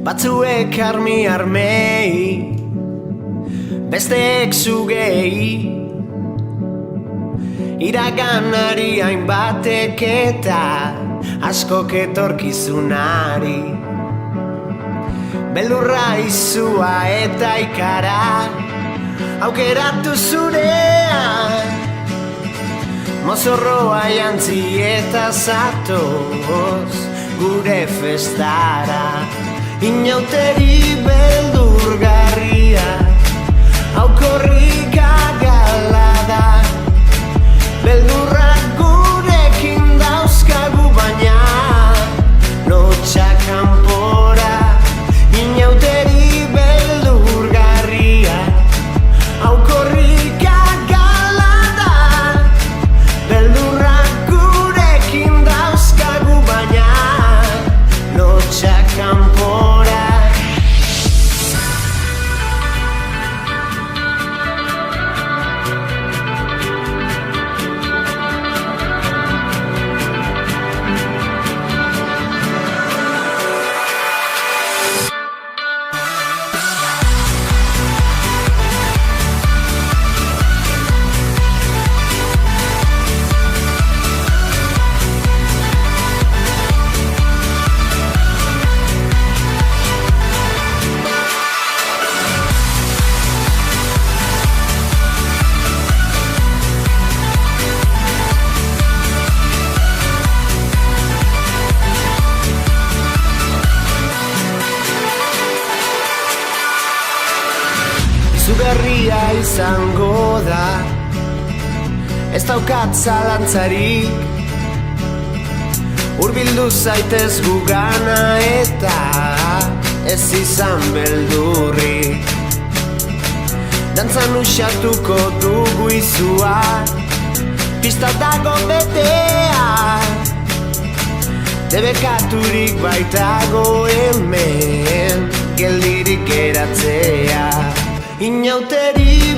Batzuek armei, besteek zugei, iraganari hainbatek eta askok etorkizunari. Beldurra izua eta ikara aukeratu zurean, mozorroa jantzi eta zatoz gure festara. Inauteri beldurgarria hau korrika gala da. Beldurrak gurekin dauzkagu baina lotxak kanpora. Inauteri beldurgarria hau korrika gala da. Beldurrak gurekin dauzkagu baina lotxak kanpora. Izugarria izango da, ez daukat zalantzarik. Hurbildu zaitez gugana eta ez izan beldurrik. Dantzan usatuko dugu izua, pista dago betea. Debekaturik baitago hemen, geldirik eratzea. Inauteri